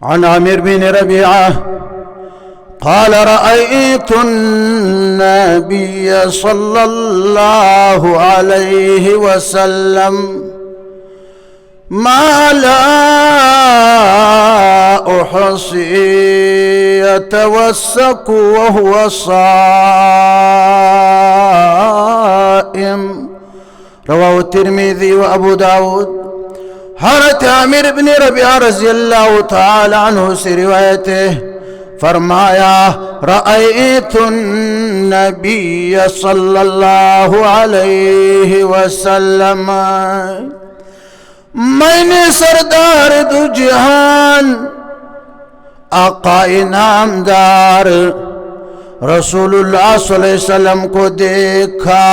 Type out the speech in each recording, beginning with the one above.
عن عامر بن ربيعة قال رأيت النبي صلى الله عليه وسلم ما لا أحصي يتوسك وهو صائم رواه الترمذي وأبو داود. حضرت عامر بن ربیعہ رضی اللہ تعالی عنہ سے روایت ہے، فرمایا رأیت النبی صلی اللہ علیہ وسلم، میں نے سردار دو جہان آقا انعامدار رسول اللہ صلی اللہ علیہ وسلم کو دیکھا.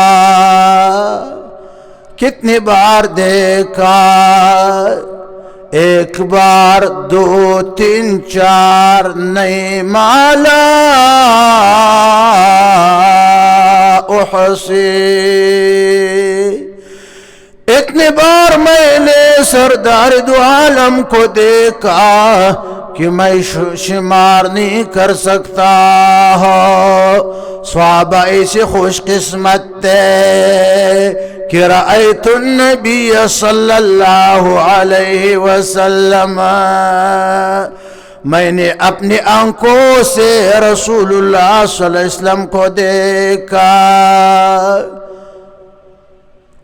کتنی بار دیکھا؟ ایک بار، دو، تین، چار نہیں، مالا احصی. اتنی بار میں نے سردار دو عالم کو دیکھا کہ میں شمار نہیں کر سکتا. صحابہ ایسے خوش قسمت تھے کہ رأیت النبی صلی اللہ علیہ وسلم، میں نے اپنی آنکھوں سے رسول اللہ صلی اللہ علیہ وسلم کو دیکھا.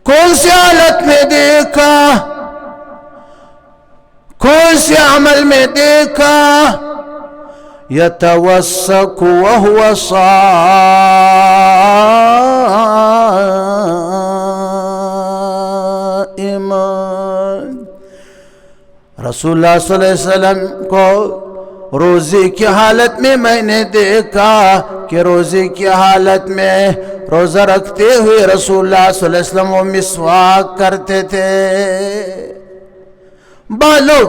کون سی حالت میں دیکھا؟ کون سے عمل میں دیکھا؟ یتوسک وہو صائم. رسول اللہ صلی اللہ علیہ وسلم کو روزے کی حالت میں نے دیکھا کہ روزے کی حالت میں روزہ رکھتے ہوئے رسول اللہ صلی اللہ علیہ وسلم وہ مسواک کرتے تھے. لوگ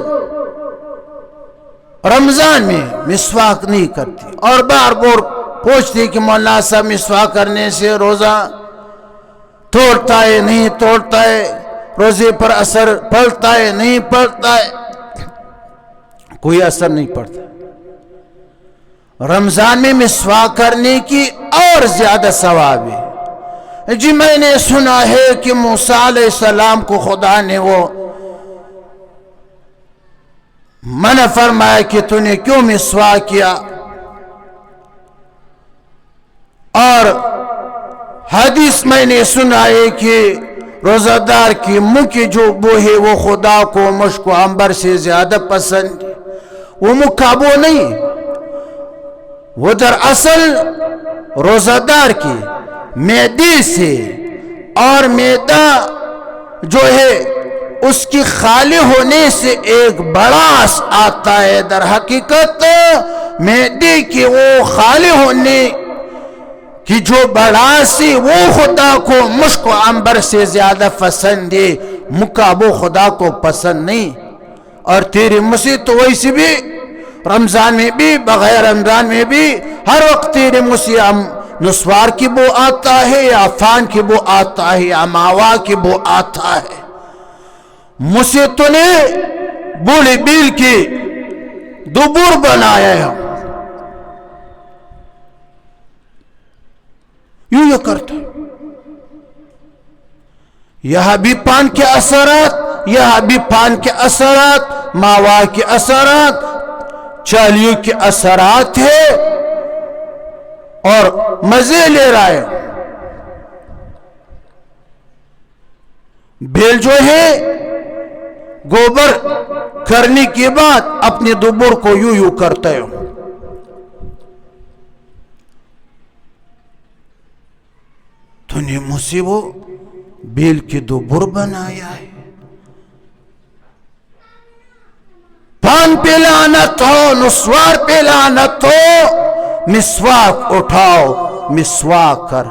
رمضان میں مسواک نہیں کرتی اور بار بار پوچھتی کہ مولانا صاحب مسواک کرنے سے روزہ توڑتا ہے نہیں توڑتا ہے، روزے پر اثر پڑتا ہے نہیں پڑتا ہے؟ کوئی اثر نہیں پڑتا. رمضان میں مسواک کرنے کی اور زیادہ ثواب ہے. جی میں نے سنا ہے کہ موسیٰ علیہ السلام کو خدا نے وہ منع فرمایا کہ تو نے کیوں مسواک کیا، اور حدیث میں نے سنا ہے کہ روزہ دار کی منہ کی جو بو ہے وہ خدا کو مشک و عنبر سے زیادہ پسند ہے. وہ منہ کا بو نہیں، وہ دراصل روزہ دار کی معدے سے، اور معدہ جو ہے اس کی خالی ہونے سے ایک بڑاس آتا ہے. در حقیقت معدے کی وہ خالی ہونے کی جو بڑاسی وہ خدا کو مشک و عنبر سے زیادہ پسند ہے، مکابو خدا کو پسند نہیں. اور تیری مسیح تو ویسے بھی رمضان میں بھی بغیر رمضان میں بھی ہر وقت تیرے مسیح نسوار کی بو آتا ہے، یا فان کی بو آتا ہے، یا ماوا کی بو آتا ہے. مسیح تو نے بولی بیل کی دبور بنایا ہے. یہ کرتا یہاں بھی پان کے اثرات، یہاں بھی پان کے اثرات، ماوا کے اثرات، چالیوں کے اثرات ہے، اور مزے لے رہا ہے. بیل جو ہے گوبر کرنے کے بعد اپنے دبر کو یوں کرتا ہے. تو نے مجھے وہ بیل کی دبر بنایا ہے. پان پہ لعنت ہو، نسوار پہ لعنت ہو، مسواک اٹھاؤ، مسواک کر.